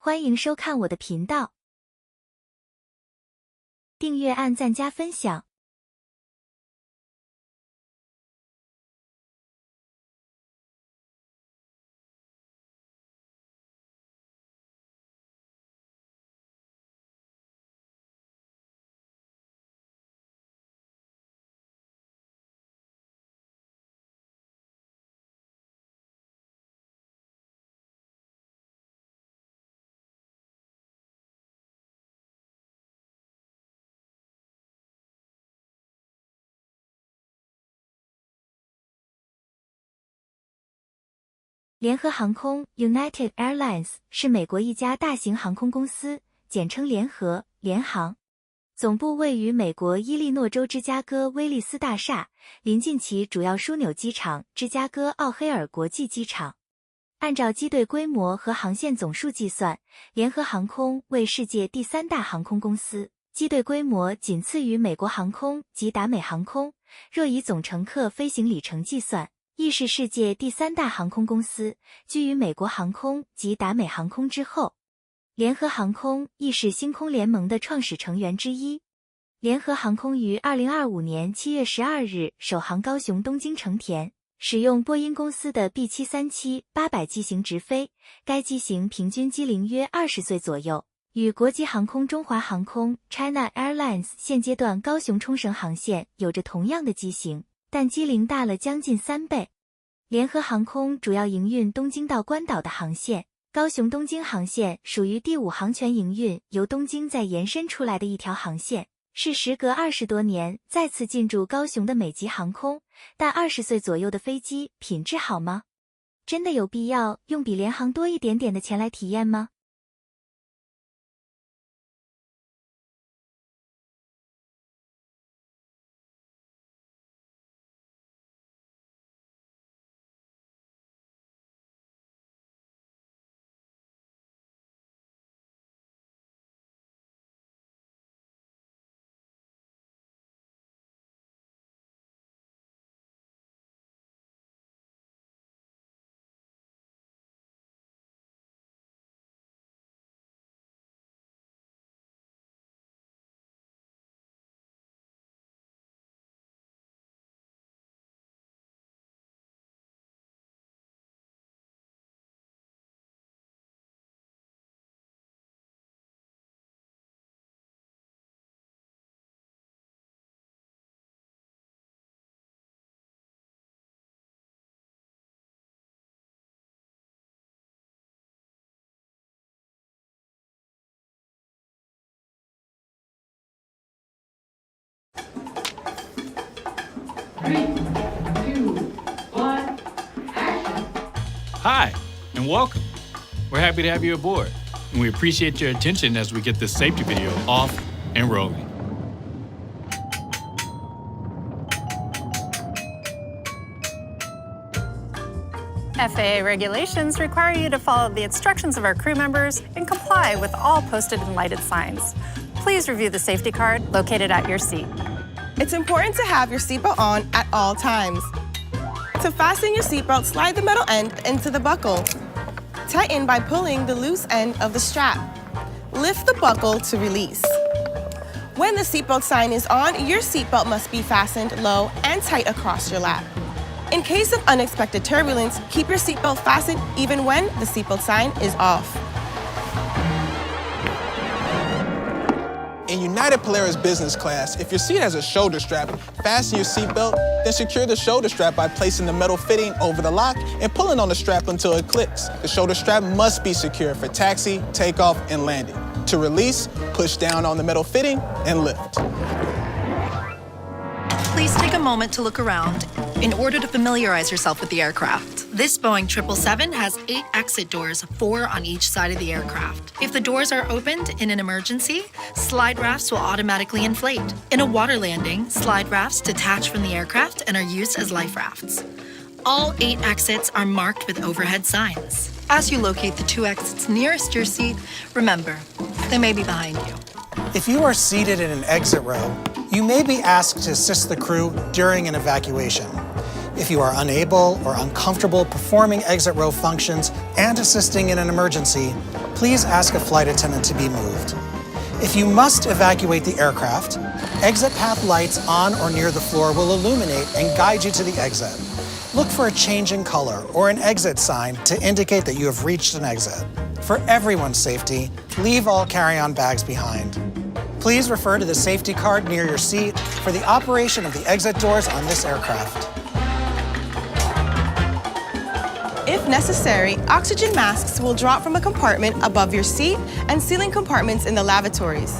欢迎收看我的频道。订阅、按赞、加分享。联合航空 United Airlines 是美国一家大型航空公司，简称联合、联航。总部位于美国伊利诺州芝加哥威利斯大厦，临近其主要枢纽机场芝加哥奥黑尔国际机场。按照机队规模和航线总数计算，联合航空为世界第3大航空公司，机队规模仅次于美国航空及达美航空。若以总乘客飞行里程计算，亦是世界第3大航空公司，居于美国航空及达美航空之后。联合航空亦是星空联盟的创始成员之一。联合航空于2025年7月12日首航高雄东京成田，使用波音公司的 B737-800 机型直飞，该机型平均机龄约20岁左右，与国际航空中华航空 China Airlines 现阶段高雄冲绳航线有着同样的机型，但机龄大了将近3倍。联合航空主要营运东京到关岛的航线，高雄东京航线属于第5航权营运由东京再延伸出来的一条航线，是时隔20多年再次进驻高雄的美籍航空。但20岁左右的飞机品质好吗？真的有必要用比联航多一点点的钱来体验吗3, 2, 1, action! Hi, and welcome. We're happy to have you aboard, and we appreciate your attention as we get this safety video off and rolling. FAA regulations require you to follow the instructions of our crew members and comply with all posted and lighted signs. Please review the safety card located at your seat. It's important to have your seatbelt on at all times. To fasten your seatbelt, slide the metal end into the buckle. Tighten by pulling the loose end of the strap. Lift the buckle to release. When the seatbelt sign is on, your seatbelt must be fastened low and tight across your lap. In case of unexpected turbulence, keep your seatbelt fastened even when the seatbelt sign is off. In United Polaris Business Class, if your seat has a shoulder strap, fasten your seatbelt, then secure the shoulder strap by placing the metal fitting over the lock and pulling on the strap until it clicks. The shoulder strap must be secure for taxi, takeoff, and landing. To release, push down on the metal fitting and lift. Please take a moment to look around in order to familiarize yourself with the aircraft. This Boeing 777 has 8 exit doors, 4 on each side of the aircraft. If the doors are opened in an emergency, slide rafts will automatically inflate. In a water landing, slide rafts detach from the aircraft and are used as life rafts. All 8 exits are marked with overhead signs. As you locate the 2 exits nearest your seat, remember, they may be behind you. If you are seated in an exit row, you may be asked to assist the crew during an evacuation. If you are unable or uncomfortable performing exit row functions and assisting in an emergency, please ask a flight attendant to be moved. If you must evacuate the aircraft, exit path lights on or near the floor will illuminate and guide you to the exit. Look for a change in color or an exit sign to indicate that you have reached an exit. For everyone's safety, leave all carry-on bags behind. Please refer to the safety card near your seat for the operation of the exit doors on this aircraft. If necessary, oxygen masks will drop from a compartment above your seat and ceiling compartments in the lavatories.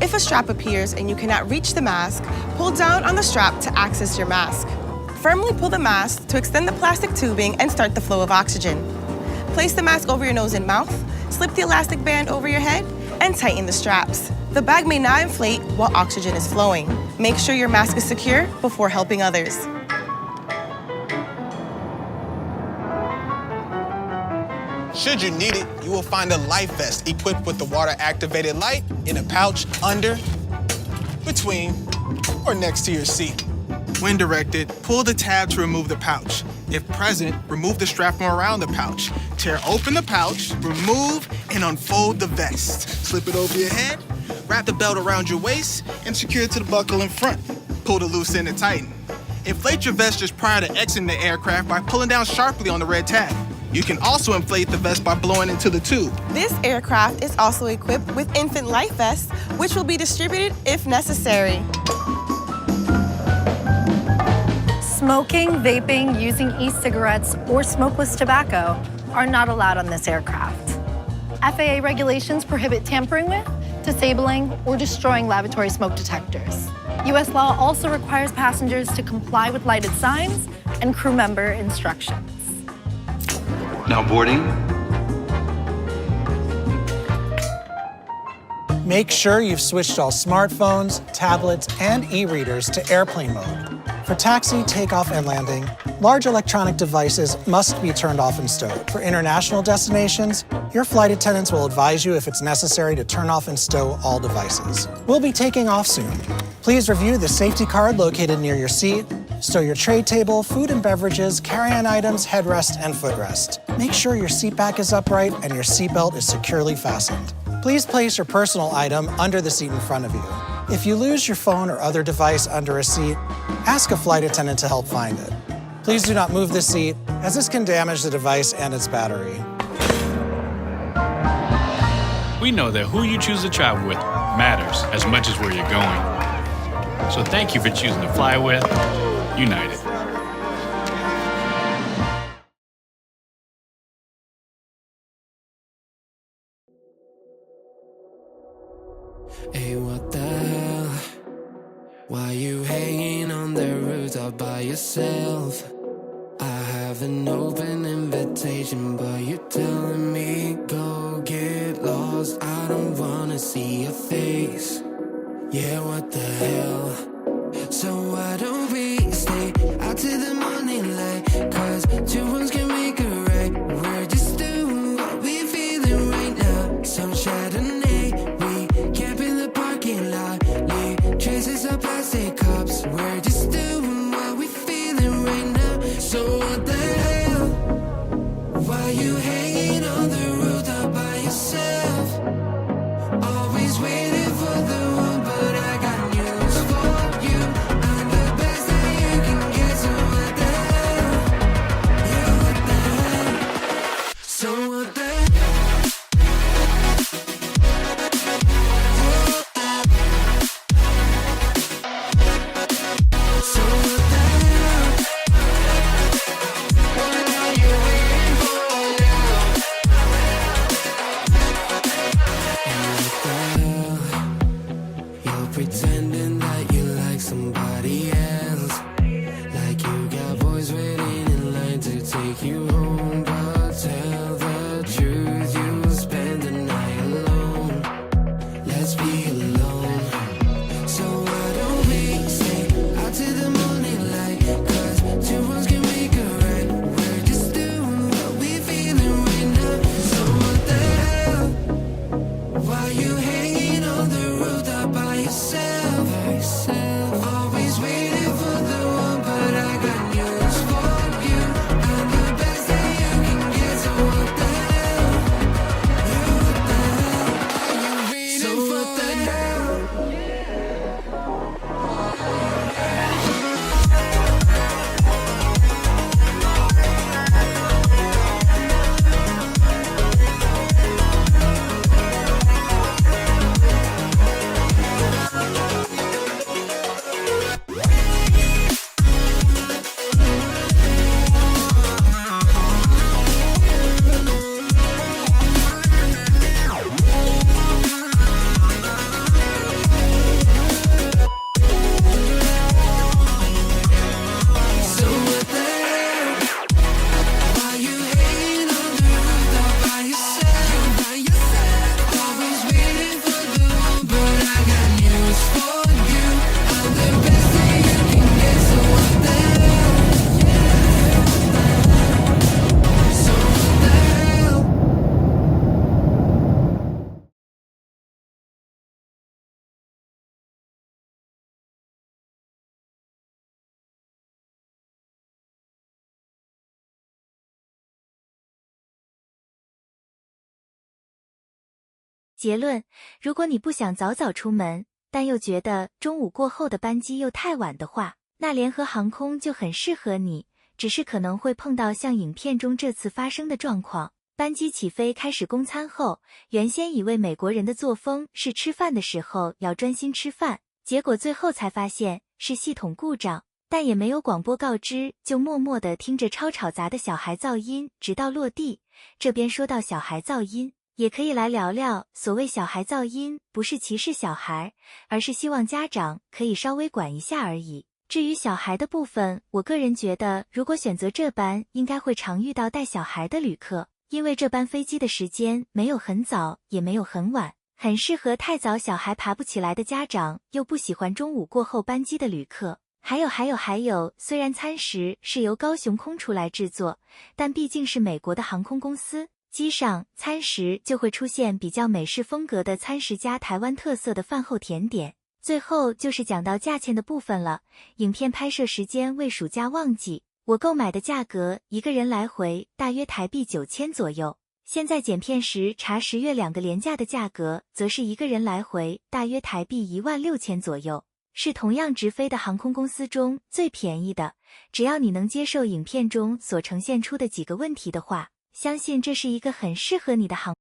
If a strap appears and you cannot reach the mask, pull down on the strap to access your mask. Firmly pull the mask to extend the plastic tubing and start the flow of oxygen. Place the mask over your nose and mouth, slip the elastic band over your head, and tighten the straps. The bag may not inflate while oxygen is flowing. Make sure your mask is secure before helping others. Should you need it, you will find a life vest equipped with the water-activated light in a pouch under, between, or next to your seat. When directed, pull the tab to remove the pouch. If present, remove the strap from around the pouch. Tear open the pouch, remove and unfold the vest. Slip it over your head, wrap the belt around your waist, and secure it to the buckle in front. Pull the loose end and tighten. Inflate your vest just prior to exiting the aircraft by pulling down sharply on the red tab. You can also inflate the vest by blowing into the tube. This aircraft is also equipped with infant life vests, which will be distributed if necessary. Smoking, vaping, using e-cigarettes, or smokeless tobacco are not allowed on this aircraft. FAA regulations prohibit tampering with, disabling, or destroying lavatory smoke detectors. U.S. law also requires passengers to comply with lighted signs and crew member instructions. Now boarding. Make sure you've switched all smartphones, tablets, and e-readers to airplane mode. For taxi, takeoff, and landing, large electronic devices must be turned off and stowed. For international destinations, your flight attendants will advise you if it's necessary to turn off and stow all devices. We'll be taking off soon. Please review the safety card located near your seat. Stow your tray table, food and beverages, carry-on items, headrest, and footrest. Make sure your seat back is upright and your seatbelt is securely fastened. Please place your personal item under the seat in front of you. If you lose your phone or other device under a seat, ask a flight attendant to help find it. Please do not move the seat, as this can damage the device and its battery. We know that who you choose to travel with matters as much as where you're going. So thank you for choosing to fly with United. Hey, what the hell? Why you hanging on the roof all by yourself? I have an open invitation, but you're telling me go get lost. I don't wanna see your face. Yeah, what the hell? So why don't we stay out till the morning light? 'Cause two wrongs can make a right. We're just doing what we feeling right now. Some Chardonnay, we camp in the parking lot. Leave traces of plastic cups. We're just doing what we feeling right now. So what the hell? Why you hanging on the roof all by yourself? Always waiting for the one, but I got news for you. I'm the best that you can get, so what the hell? Yeah, what the 结论：如果你不想早早出门，但又觉得中午过后的班机又太晚的话，那联合航空就很适合你，只是可能会碰到像影片中这次发生的状况。班机起飞开始供餐后，原先以为美国人的作风是吃饭的时候要专心吃饭，结果最后才发现是系统故障，但也没有广播告知，就默默地听着超吵杂的小孩噪音直到落地。这边说到小孩噪音，也可以来聊聊，所谓小孩噪音不是歧视小孩，而是希望家长可以稍微管一下而已。至于小孩的部分，我个人觉得如果选择这班，应该会常遇到带小孩的旅客，因为这班飞机的时间没有很早，也没有很晚，很适合太早小孩爬不起来的家长，又不喜欢中午过后班机的旅客。还有，虽然餐食是由高雄空厨来制作，但毕竟是美国的航空公司，机上餐食就会出现比较美式风格的餐食加台湾特色的饭后甜点。最后就是讲到价钱的部分了，影片拍摄时间为暑假旺季，我购买的价格一个人来回大约台币9000左右。现在剪片时查10月2个连假的价格，则是一个人来回大约台币16000左右，是同样直飞的航空公司中最便宜的。只要你能接受影片中所呈现出的几个问题的话，相信这是一个很适合你的航